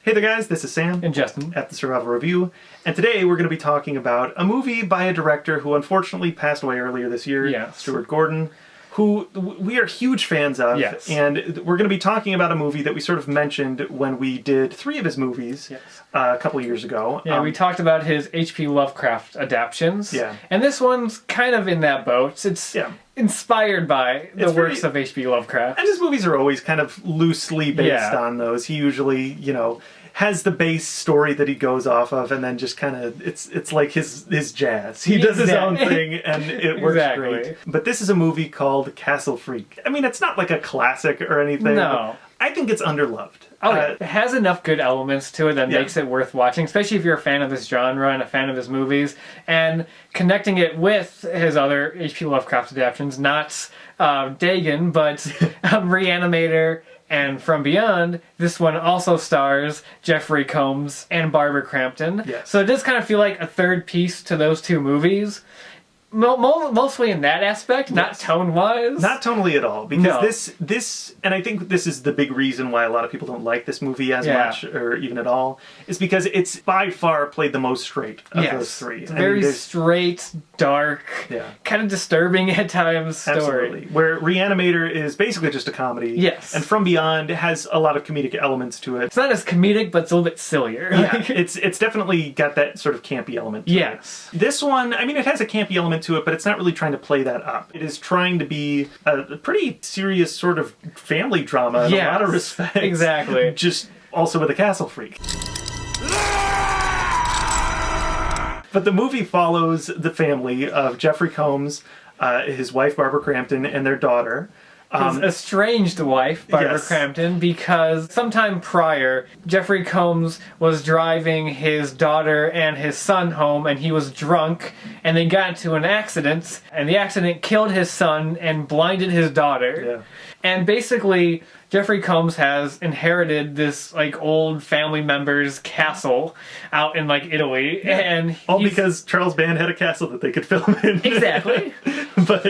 Hey there guys, this is Sam and Justin at the Survival Review, and today we're going to be talking about a movie by a director who unfortunately passed away earlier this year, yes. Stuart Gordon, who we are huge fans of, yes. and we're going to be talking about a movie that we sort of mentioned when we did 3 of his movies a couple years ago. Yeah, we talked about his H.P. Lovecraft adaptions, yeah. and this one's kind of in that boat. It's inspired by the works of H.P. Lovecraft. And his movies are always kind of loosely based on those. He usually, has the base story that he goes off of, and then just kind of, it's like his jazz. He does his own thing, and it works great. But this is a movie called Castle Freak. I mean, it's not like a classic or anything. No. I think it's underloved. It has enough good elements to it that makes it worth watching, especially if you're a fan of this genre and a fan of his movies, and connecting it with his other H.P. Lovecraft adaptations, not Dagon, but Reanimator and From Beyond. This one also stars Jeffrey Combs and Barbara Crampton. Yes. So it does kind of feel like a third piece to those two movies. Mostly in that aspect, not tone-wise. Not tonally at all, because this, and I think this is the big reason why a lot of people don't like this movie as much, or even at all, is because it's by far played the most straight of those three. It's very straight, dark, kind of disturbing at times story. Absolutely. Where Reanimator is basically just a comedy. Yes. And From Beyond has a lot of comedic elements to it. It's not as comedic, but it's a little bit sillier. Yeah, it's definitely got that sort of campy element to it. This one, I mean, it has a campy element to it, but it's not really trying to play that up. It is trying to be a pretty serious sort of family drama in a lot of respects. Exactly. Just also with a castle freak. But the movie follows the family of Jeffrey Combs, his wife Barbara Crampton, and their daughter. His estranged wife, Barbara Crampton, because sometime prior, Jeffrey Combs was driving his daughter and his son home, and he was drunk, and they got into an accident, and the accident killed his son and blinded his daughter. Yeah. And basically, Jeffrey Combs has inherited this old family member's castle out in Italy, and because Charles Band had a castle that they could film in. Exactly. But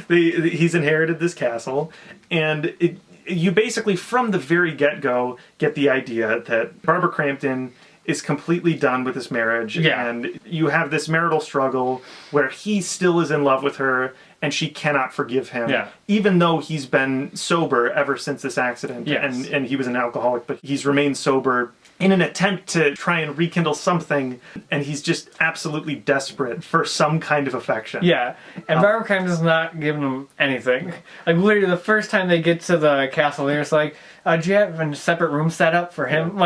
he's inherited this castle, and you basically from the very get-go get the idea that Barbara Crampton is completely done with this marriage, and you have this marital struggle where he still is in love with her, and she cannot forgive him, even though he's been sober ever since this accident, and he was an alcoholic, but he's remained sober in an attempt to try and rekindle something, and he's just absolutely desperate for some kind of affection. Yeah, and Barbara Crampton's not giving him anything. Literally, the first time they get to the castle, they're just like, do you have a separate room set up for him?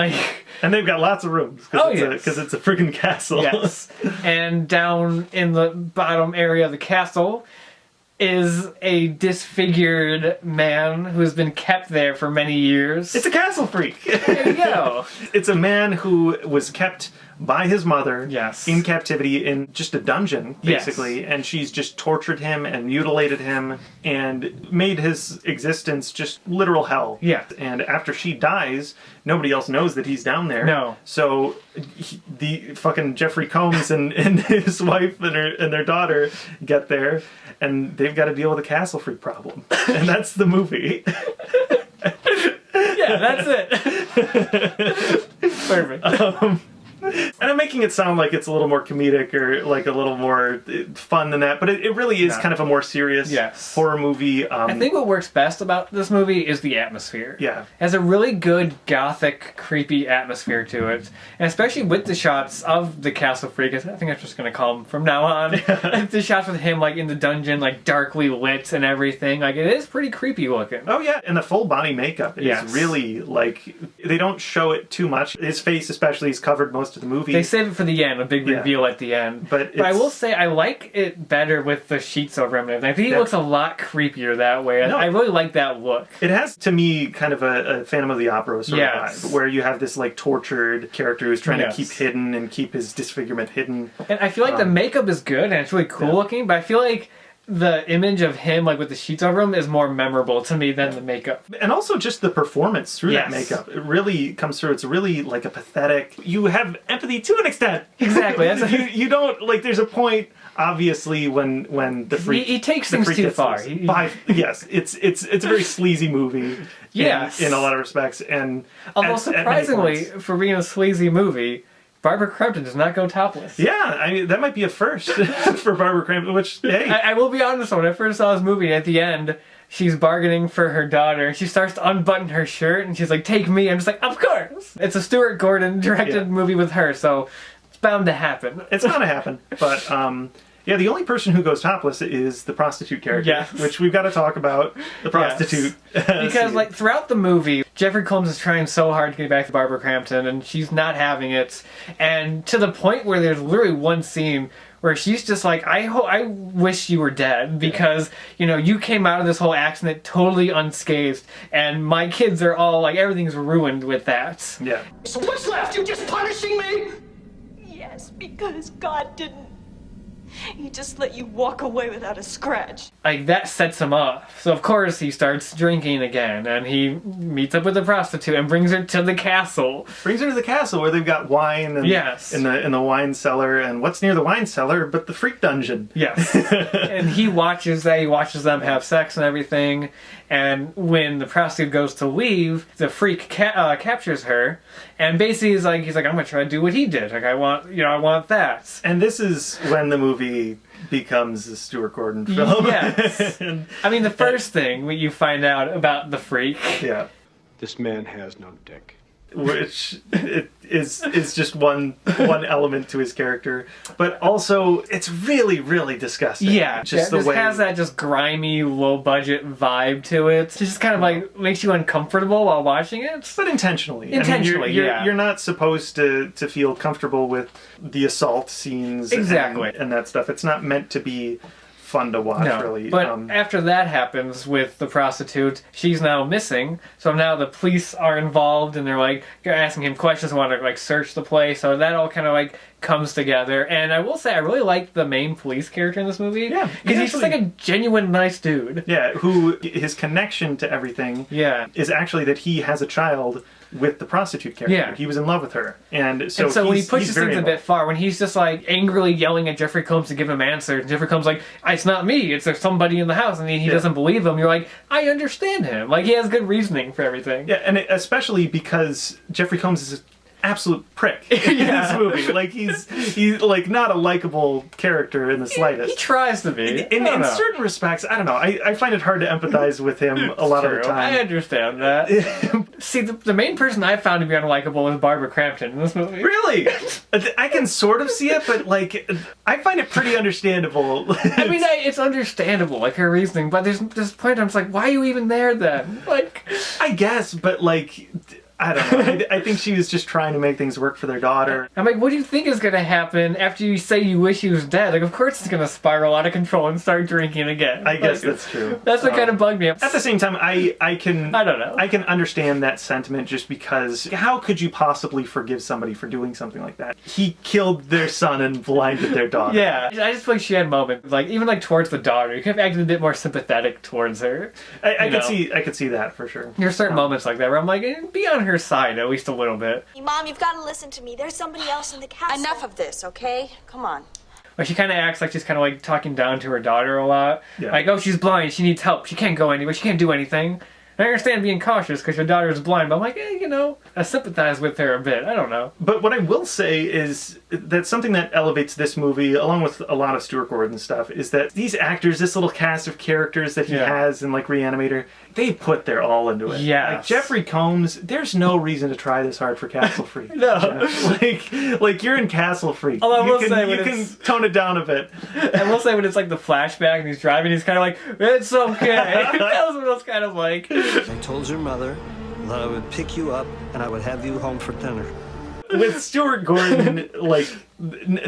And they've got lots of rooms, because it's a friggin' castle. Yes, and down in the bottom area of the castle is a disfigured man who's been kept there for many years. It's a castle freak. There you go. It's a man who was kept by his mother in captivity in just a dungeon, basically, and she's just tortured him and mutilated him and made his existence just literal hell. Yeah. And after she dies, nobody else knows that he's down there. No. So the fucking Jeffrey Combs and his wife and their daughter get there, and they've got to deal with a castle freak problem. And that's the movie. Yeah, that's it. Perfect. And I'm making it sound like it's a little more comedic or a little more fun than that, but it really is kind of a more serious horror movie. I think what works best about this movie is the atmosphere. Yeah. It has a really good gothic, creepy atmosphere to it, and especially with the shots of the castle freak. I think I'm just going to call him from now on. The shots with him in the dungeon, darkly lit and everything. It is pretty creepy looking. Oh yeah, and the full body makeup is really they don't show it too much. His face especially is covered most of the movie. They save it for the end, a big reveal at the end. But I will say I like it better with the sheets over him and everything. I think he looks a lot creepier that way. I really like that look. It has, to me, kind of a Phantom of the Opera sort of vibe, where you have this tortured character who's trying to keep hidden and keep his disfigurement hidden. And I feel like the makeup is good and it's really cool looking, but I feel like the image of him like with the sheets over him is more memorable to me than the makeup. And also just the performance through that Yes. makeup. It really comes through. It's really like a pathetic... You have empathy to an extent. Exactly. That's you don't... Like, there's a point, obviously, when the freak... he takes the things freak too gets far. loose. Yes, it's a very sleazy movie. Yes. In a lot of respects. And Although at many surprisingly, points. for being a sleazy movie, Barbara Crampton does not go topless. Yeah, I mean, that might be a first for Barbara Crampton, which, hey... I will be honest, when I first saw this movie, at the end, she's bargaining for her daughter, and she starts to unbutton her shirt, and she's like, take me. I'm just like, of course! It's a Stuart Gordon directed movie with her, so it's bound to happen. It's bound to happen. But, yeah, the only person who goes topless is the prostitute character, Yes. which we've got to talk about, the prostitute. Because, scene. like, throughout the movie, Jeffrey Combs is trying so hard to get back to Barbara Crampton, and she's not having it. And to the point where there's literally one scene where she's just like, I wish you were dead, because, you know, you came out of this whole accident totally unscathed, and my kids are all, like, everything's ruined with that. Yeah. So what's left? You just punishing me? Yes, because God didn't. He just let you walk away without a scratch. Like, that sets him off. So, of course, he starts drinking again, and he meets up with the prostitute and brings her to the castle. Brings her to the castle where they've got wine and Yes. in the wine cellar, and what's near the wine cellar but the freak dungeon. Yes. And he watches them have sex and everything, and when the prostitute goes to leave, the freak captures her, and basically he's like, I'm gonna try to do what he did. Like, I want that. And this is when the movie becomes a Stuart Gordon film. Yes. And, I mean, the first thing you find out about the freak. yeah. This man has no dick. Which it is just one element to his character, but also it's really, really disgusting. Yeah, just it the way has that just grimy, low budget vibe to it. It just kind of like makes you uncomfortable while watching it. But intentionally. Intentionally, you're not supposed to feel comfortable with the assault scenes. Exactly. And that stuff. It's not meant to be fun to watch, really. But after that happens with the prostitute, she's now missing. So now the police are involved, and they're asking him questions, want to search the place. So that all kind of comes together. And I will say, I really like the main police character in this movie. Yeah, because he's just a genuine nice dude. Yeah, who his connection to everything. Yeah. Is actually that he has a child with the prostitute character. Yeah. He was in love with her. And so when he pushes he's very things a bit far, when he's just angrily yelling at Jeffrey Combs to give him answers, and Jeffrey Combs it's not me, it's there's somebody in the house, and he doesn't believe him, you're like, I understand him. He has good reasoning for everything. Yeah, and especially because Jeffrey Combs is an absolute prick in this movie. He's not a likable character in the slightest. He tries to be. In certain respects, I don't know. I find it hard to empathize with him a lot of the time. I understand that. See, the main person I found to be unlikable is Barbara Crampton in this movie. Really? I can sort of see it, but I find it pretty understandable. I mean, it's understandable, her reasoning, but there's this point I'm just why are you even there then? I guess, but I don't know. I think she was just trying to make things work for their daughter. I'm what do you think is going to happen after you say you wish he was dead? Of course it's going to spiral out of control and start drinking again. I guess that's true. That's what kind of bugged me. At the same time, I don't know. I can understand that sentiment just because how could you possibly forgive somebody for doing something like that? He killed their son and blinded their daughter. Yeah. I just feel she had moments, even towards the daughter, you could have acted a bit more sympathetic towards her. I could see that for sure. There's certain moments like that where I'm be on her side at least a little bit. Mom, you've got to listen to me. There's somebody else in the castle. Enough of this, okay? Come on. But she kind of acts like she's kind of talking down to her daughter a lot. Yeah. Oh, she's blind. She needs help. She can't go anywhere. She can't do anything. I understand being cautious because your daughter is blind, but I'm I sympathize with her a bit. I don't know. But what I will say is that something that elevates this movie, along with a lot of Stuart Gordon stuff, is that these actors, this little cast of characters that he has in Reanimator, they put their all into it. Yeah. Jeffrey Combs, there's no reason to try this hard for Castle Freak. No. You're in Castle Freak. Although I will say you can tone it down a bit. I will say when it's the flashback and he's driving, he's kind of it's okay. That was what I was kind of like. I told your mother that I would pick you up and I would have you home for dinner. With Stuart Gordon,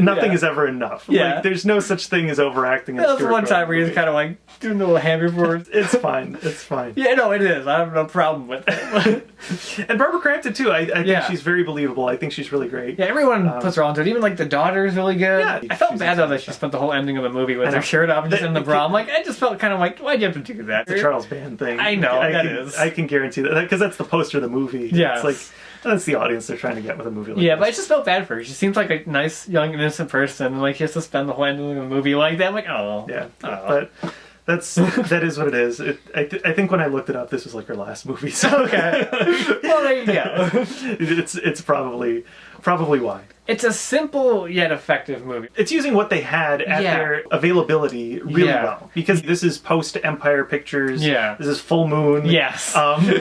nothing is ever enough. Yeah. Like, there's no such thing as overacting. That was one time where he's kind of like doing the little hand before. It's fine. It's fine. Yeah, no, it is. I have no problem with it. And Barbara Crampton too. I think she's very believable. I think she's really great. Yeah, everyone puts her onto it. Even like the daughter is really good. Yeah, I felt she's bad though that she spent the whole ending of the movie with her shirt off and just in the bra. I'm like, I just felt kind of like, why'd you have to do that? The Charles Band thing. I know, I can guarantee that because that's the poster of the movie. Yes. It's like that's the audience they're trying to get with a movie like yeah, this. but I just felt bad for her. She seems like a nice, young, innocent person, and like she has to spend the whole ending of the movie like that. I'm like, oh, Yeah, oh. but that is what it is. I think when I looked it up, this was like her last movie. So Okay. Well, there you go. it's probably why. It's a simple yet effective movie. It's using what they had at their availability really well. Because this is post-Empire Pictures. Yeah. This is Full Moon. Yes.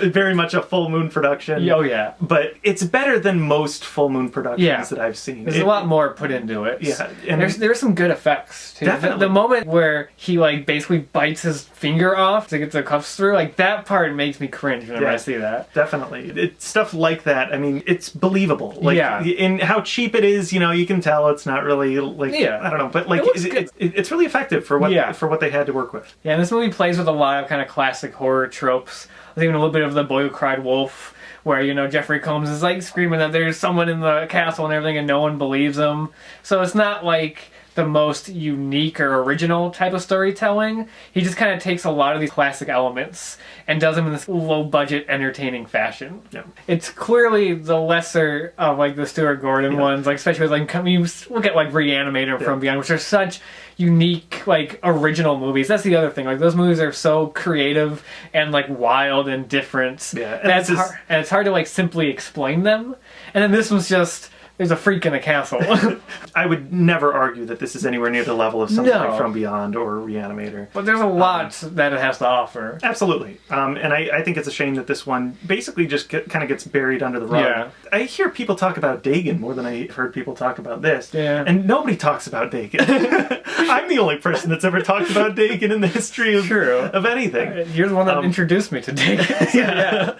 Very much a Full Moon production. Oh, yeah. But it's better than most Full Moon productions that I've seen. There's a lot more put into it. Yeah. And there's some good effects, too. Definitely. The moment where he, like, basically bites his finger off to get the cuffs through, like, that part makes me cringe whenever I see that. Definitely. It's stuff like that. I mean, it's believable. Like, in how cheap it is, you can tell it's not really, like, I don't know, but, like, it's really effective for what they had to work with. Yeah, and this movie plays with a lot of kind of classic horror tropes. There's even a little bit of The Boy Who Cried Wolf, where, Jeffrey Combs is, like, screaming that there's someone in the castle and everything, and no one believes him. So it's not, like, the most unique or original type of storytelling. He just kind of takes a lot of these classic elements and does them in this low-budget, entertaining fashion. Yeah. It's clearly the lesser of, like, the Stuart Gordon ones, like, especially with, like, you look at, like, Reanimator From Beyond, which are such unique, like, original movies. That's the other thing. Like, those movies are so creative and, like, wild and different. Yeah. And it's hard to, like, simply explain them. And then this one's just, there's a freak in a castle. I would never argue that this is anywhere near the level of something like From Beyond or Reanimator. But there's a lot that it has to offer. Absolutely. And I think it's a shame that this one basically just kind of gets buried under the rug. Yeah. I hear people talk about Dagon more than I heard people talk about this. Yeah. And nobody talks about Dagon. I'm the only person that's ever talked about Dagon in the history of anything. You're the one that introduced me to Dagon. Yeah.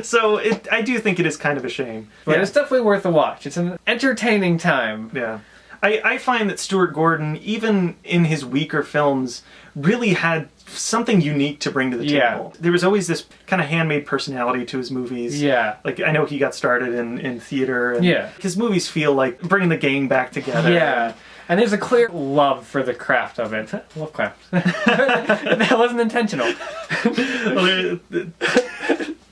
So I do think it is kind of a shame. But it's definitely worth a watch. It's an entertaining time. Yeah. I find that Stuart Gordon, even in his weaker films, really had something unique to bring to the table. There was always this kind of handmade personality to his movies. Yeah. Like, I know he got started in theater. And Yeah. his movies feel like bringing the gang back together. Yeah. And there's a clear love for the craft of it. Lovecraft. That wasn't intentional. Well,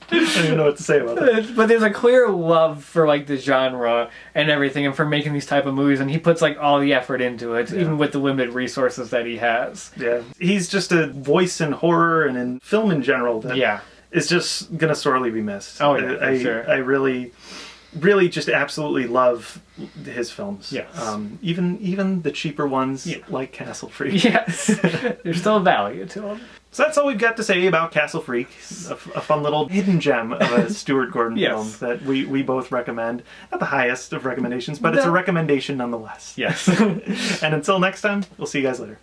I don't even know what to say about that. But there's a clear love for, like, the genre and everything, and for making these type of movies, and he puts, like, all the effort into it, even with the limited resources that he has. Yeah. He's just a voice in horror and in film in general that is just gonna sorely be missed. Oh, yeah, for sure. I really just absolutely love his films. Yes. Even the cheaper ones like Castle Freak. Yes. There's still value to them. So that's all we've got to say about Castle Freak, a fun little hidden gem of a Stuart Gordon film that we both recommend. Not the highest of recommendations, but it's a recommendation nonetheless. Yes. And until next time, we'll see you guys later.